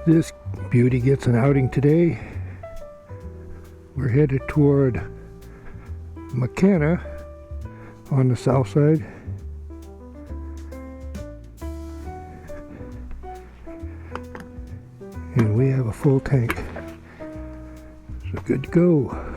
This beauty gets an outing today. We're headed toward Makena on the south side. And we have a full tank. So good to go.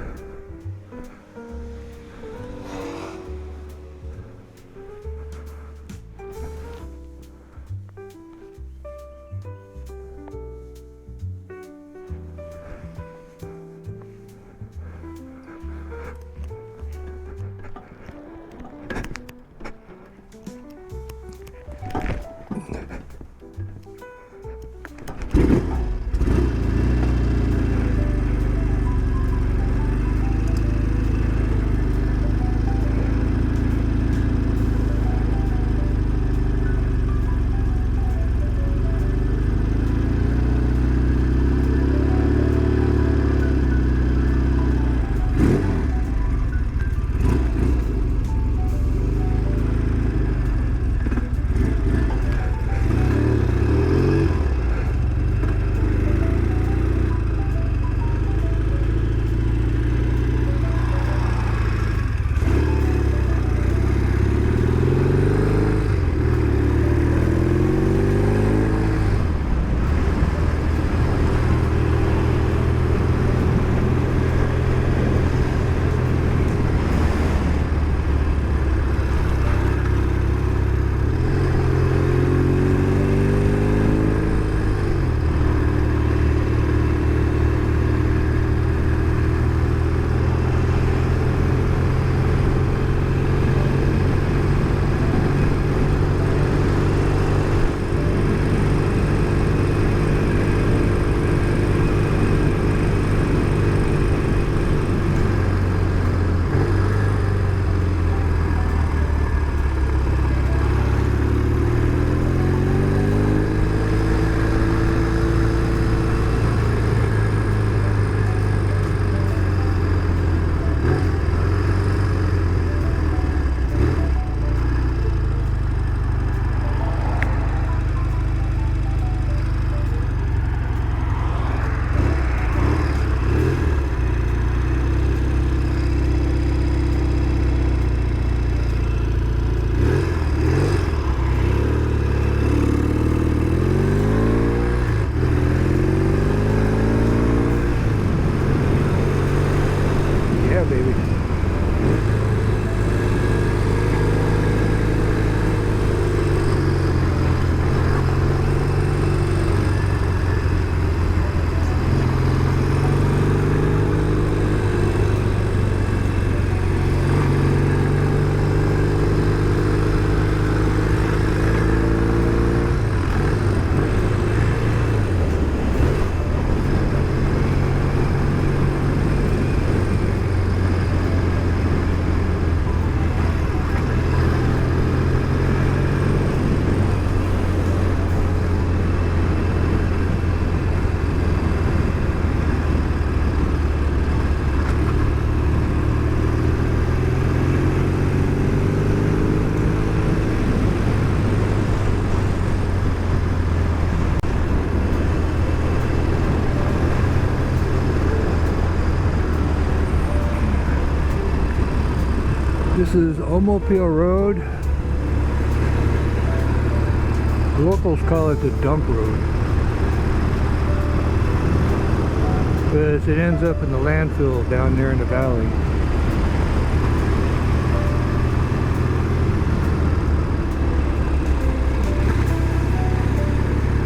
This is Omopil Road. The locals call it the dump road, because it ends up in the landfill down there in the valley.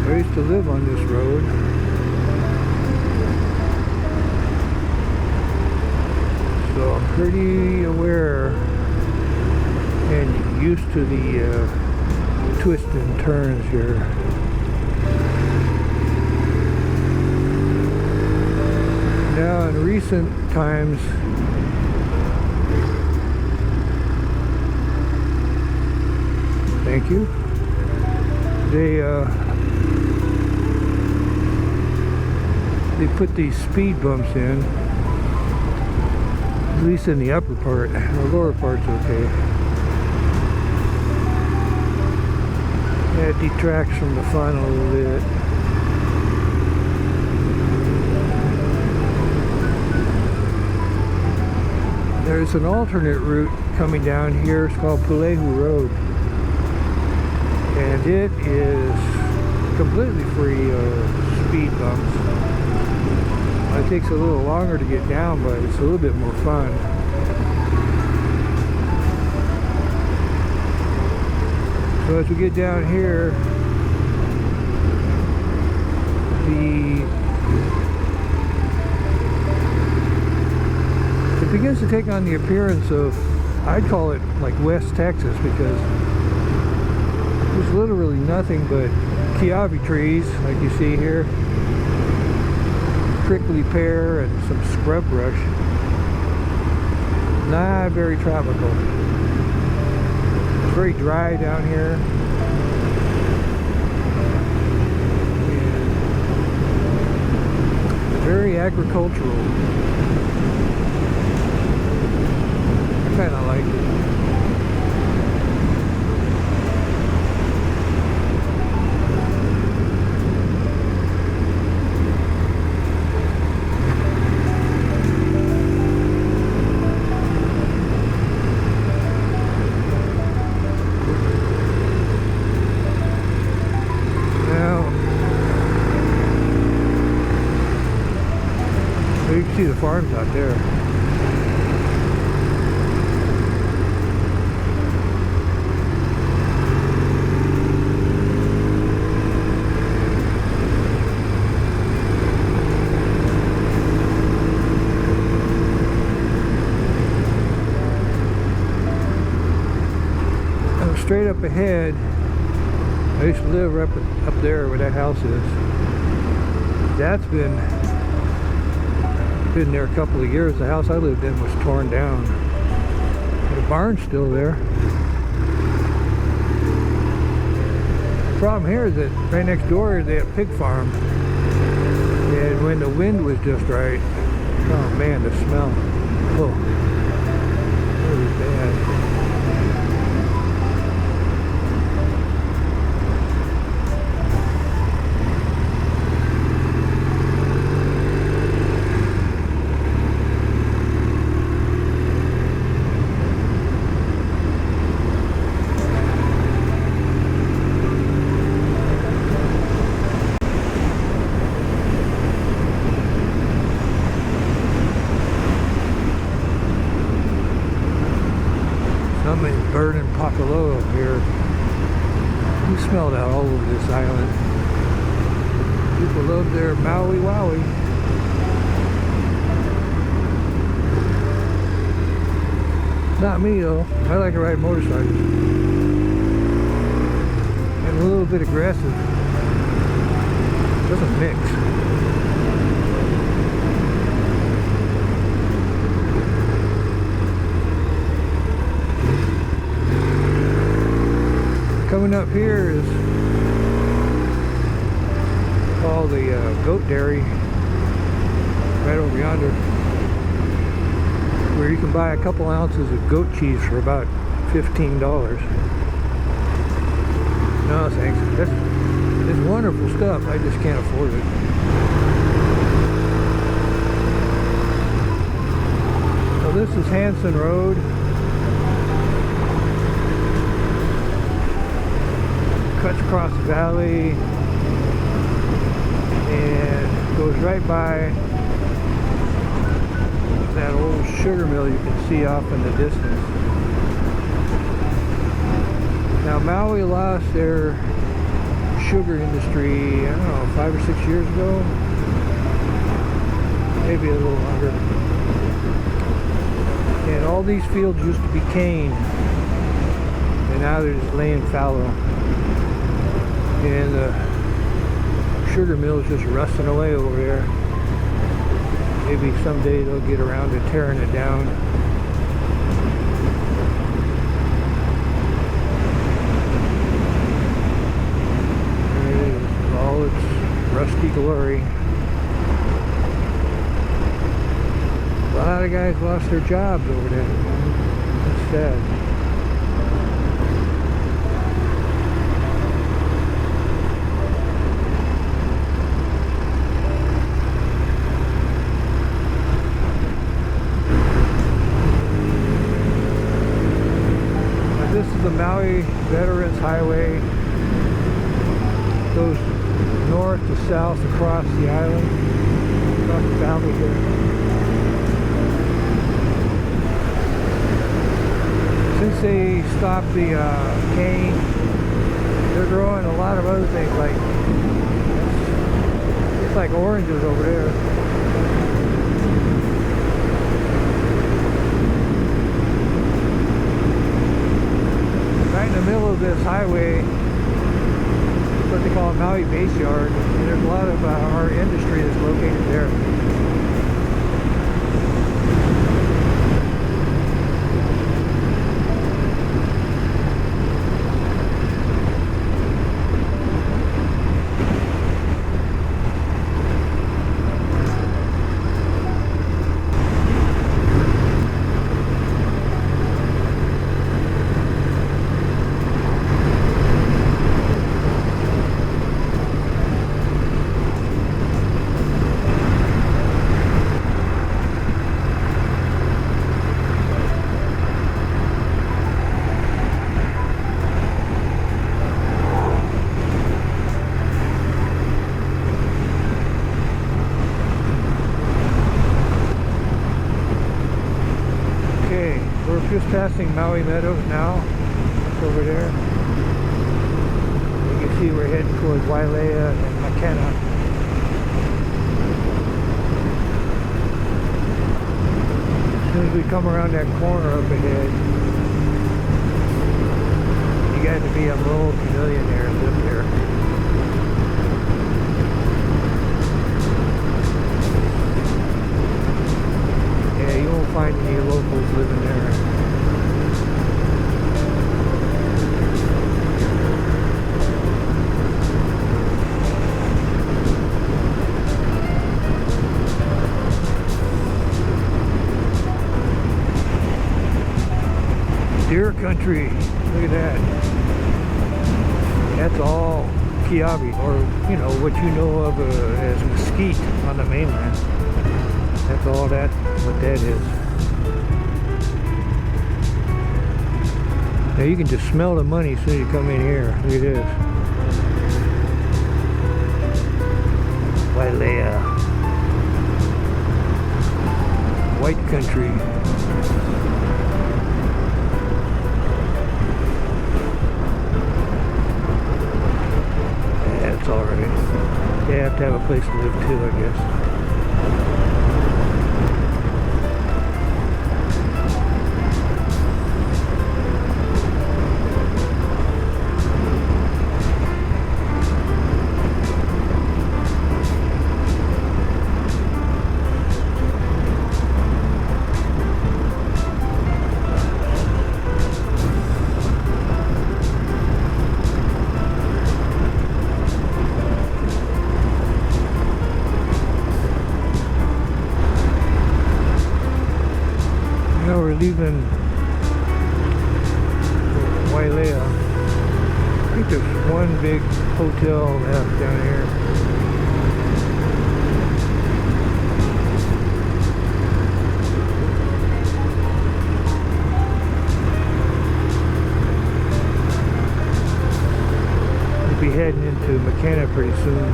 I used to live on this road. So I'm pretty aware and used to the twists and turns here. Now in recent times, thank you, they put these speed bumps in, at least in the upper part. The lower part's okay. That detracts from the fun a little bit. There's an alternate route coming down here. It's called Pulehu Road, and it is completely free of speed bumps. It takes a little longer to get down, but it's a little bit more fun. So as we get down here, it begins to take on the appearance of, I'd call it like West Texas, because there's literally nothing but kiawe trees like you see here, prickly pear, and some scrub brush. Not very tropical. It's very dry down here. And very agricultural. I kind of like it. You can see the farms out there. Now, straight up ahead, I used to live up there where that house is. That's been there a couple of years. The house I lived in was torn down. The barn's still there. The problem here is that right next door is that pig farm, and when the wind was just right, oh man, the smell, oh, it was bad. Something's burning Pakalo up here. You smell that all over this island. People love their Maui Wowie. Not me though. I like to ride motorcycles. And a little bit aggressive. Doesn't mix. Coming up here is called the goat dairy, right over yonder, where you can buy a couple ounces of goat cheese for about $15. No thanks. It's wonderful stuff. I just can't afford it. So this is Hanson Road. Cuts across the valley and goes right by that old sugar mill you can see off in the distance. Now Maui lost their sugar industry, I don't know, 5 or 6 years ago, maybe a little longer. And all these fields used to be cane, and now they're just laying fallow. And the sugar mill is just rusting away over there. Maybe someday they'll get around to tearing it down. There it is, all its rusty glory. A lot of guys lost their jobs over there. That's sad. north to south across the island, across the valley here. Since they stopped the cane, they're growing a lot of other things like, it's like oranges over there. Right in the middle of this highway, what they call Maui Base Yard, and there's a lot of our industry that's located there. Just passing Maui Meadows now, over there. You can see we're heading towards Wailea and Makena. As soon as we come around that corner up ahead, you got to be a multi-millionaire and live there. Yeah, you won't find any locals living there. Deer country, look at that. That's all kiabi, or you know what you know of as mesquite on the mainland. That's all that, what that is. Now you can just smell the money as soon as you come in here. Look at this. Wailea. White country. Already. They have to have a place to live too, I guess. We're leaving Wailea. I think there's one big hotel left down here. We'll be heading into Makena pretty soon.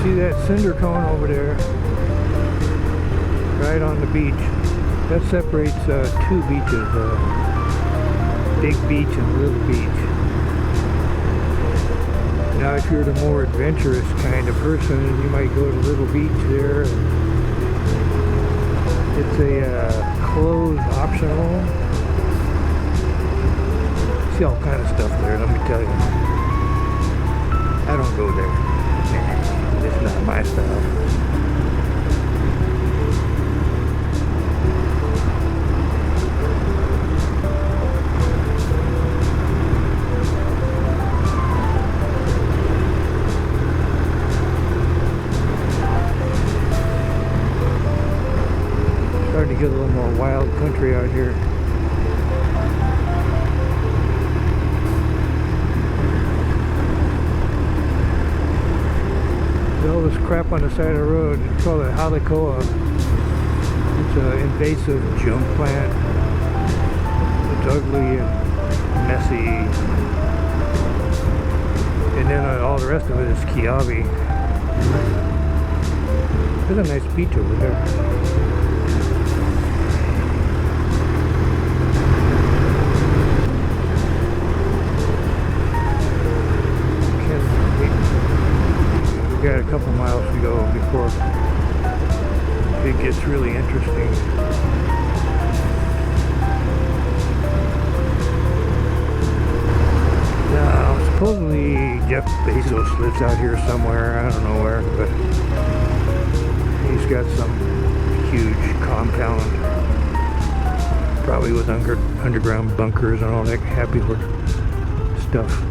See that cinder cone over there, right on the beach. That separates two beaches, Big Beach and Little Beach. Now if you're the more adventurous kind of person, you might go to Little Beach there. It's a closed optional. See all kind of stuff there, let me tell you. I don't go there. It's not my style. Starting to get a little more wild country out here. All this crap on the side of the road. It's called a halekoa. It's an invasive junk plant. It's ugly and messy. And then all the rest of it is kiawe. There's a nice beach over there. We got a couple miles to go before it gets really interesting. Now, supposedly Jeff Bezos lives out here somewhere. I don't know where, but he's got some huge compound, probably with underground bunkers and all that happy stuff.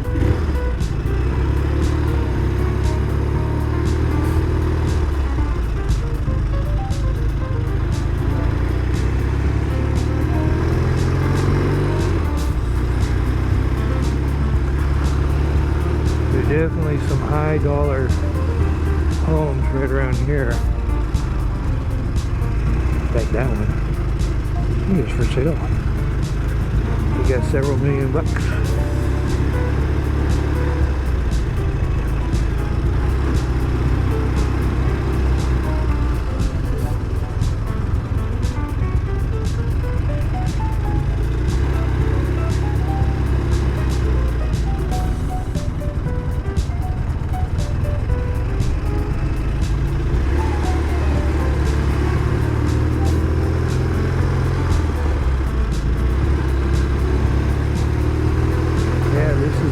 Definitely some high dollar homes right around here. Like that one. I think it's for sale. We got several $1,000,000.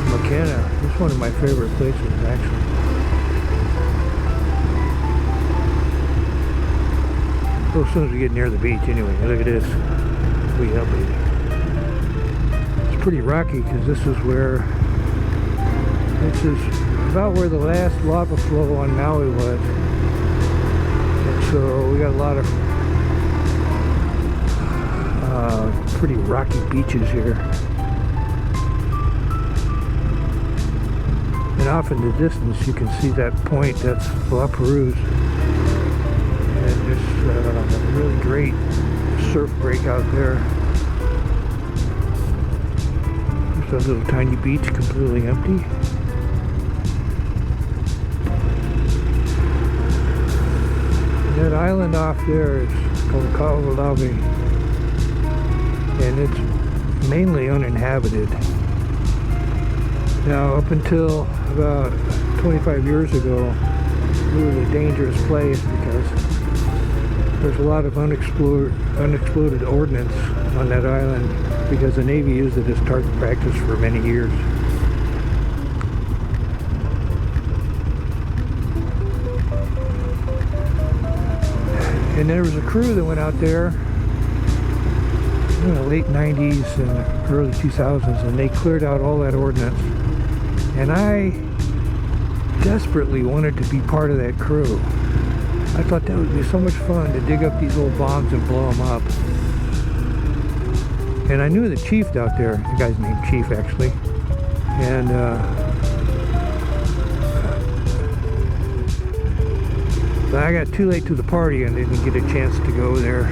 Makena. It's one of my favorite places, actually. Well, as soon as we get near the beach, anyway. Look at this. Way up, baby. It's pretty rocky because this is about where the last lava flow on Maui was. And so we got a lot of pretty rocky beaches here. And off in the distance you can see that point, that's La Perouse. And there's a really great surf break out there. There's a little tiny beach completely empty. And that island off there is called Kula, and it's mainly uninhabited. Now, up until about 25 years ago, it was a dangerous place because there's a lot of unexploded ordnance on that island because the Navy used it as target practice for many years. And there was a crew that went out there in the late 90s and early 2000s, and they cleared out all that ordnance. And I desperately wanted to be part of that crew. I thought that would be so much fun to dig up these old bombs and blow them up. And I knew the chief out there, the guy's named Chief actually. And but I got too late to the party and didn't get a chance to go there.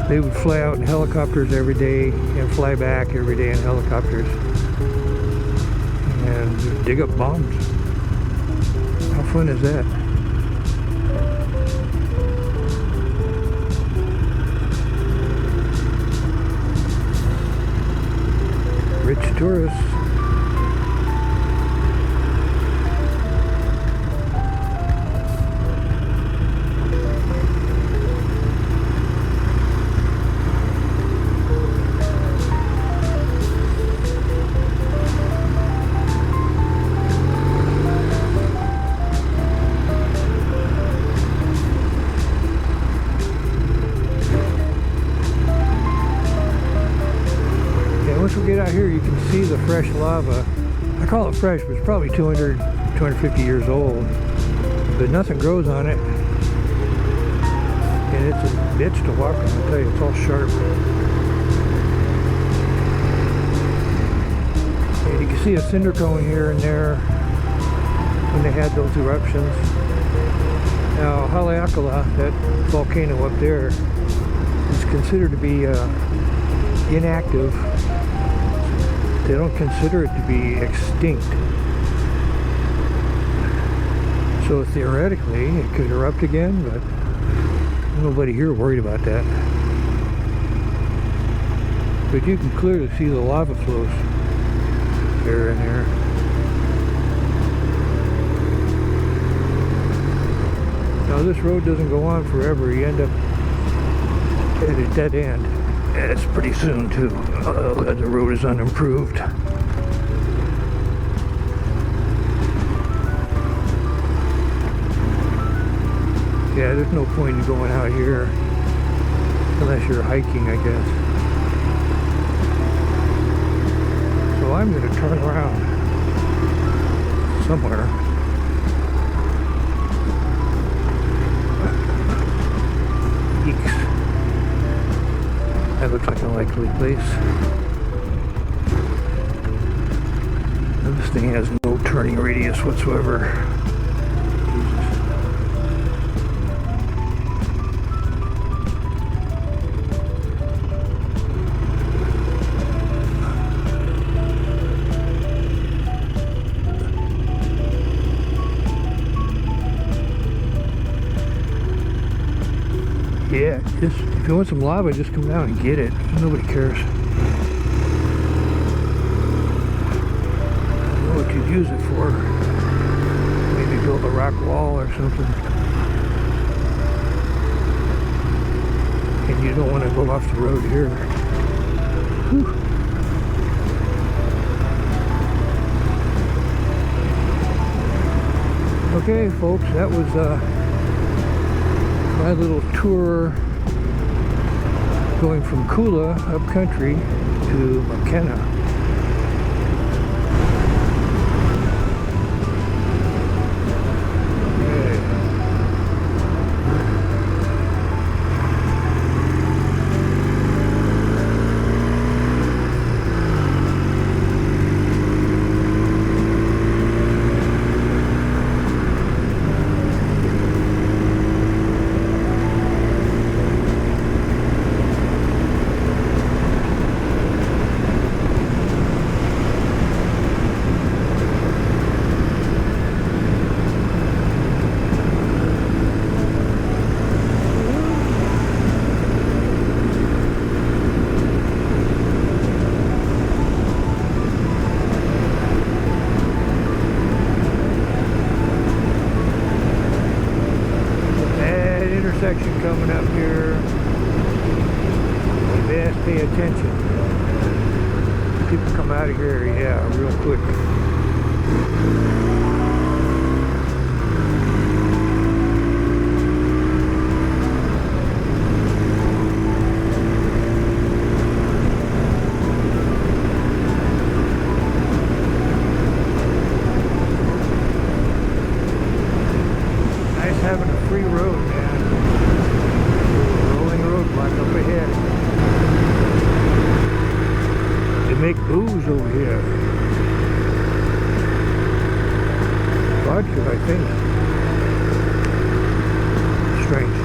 They would fly out in helicopters every day and fly back every day in helicopters and dig up bombs. How fun is that? Rich tourists. Once we get out here, you can see the fresh lava. I call it fresh, but it's probably 200, 250 years old. But nothing grows on it. And it's a bitch to walk on, I'll tell you, it's all sharp. And you can see a cinder cone here and there when they had those eruptions. Now, Haleakala, that volcano up there, is considered to be inactive. They don't consider it to be extinct. So theoretically, it could erupt again, but nobody here worried about that. But you can clearly see the lava flows there and there. Now this road doesn't go on forever. You end up at a dead end. And it's pretty soon too. The road is unimproved. Yeah, there's no point in going out here unless you're hiking, I guess. So I'm going to turn around somewhere. Eeks. That looks like a likely place. And this thing has no turning radius whatsoever. Yeah, just if you want some lava, just come down and get it. Nobody cares. I don't know what you'd use it for. Maybe build a rock wall or something. And you don't want to go off the road here. Whew. Okay, folks, that was my little tour going from Kula up country to Makena. Section coming up here. You best pay attention. People come out of here, yeah, real quick. Nice having a free road, man. Up ahead. They make booze over here. Vodka, I think. Strange.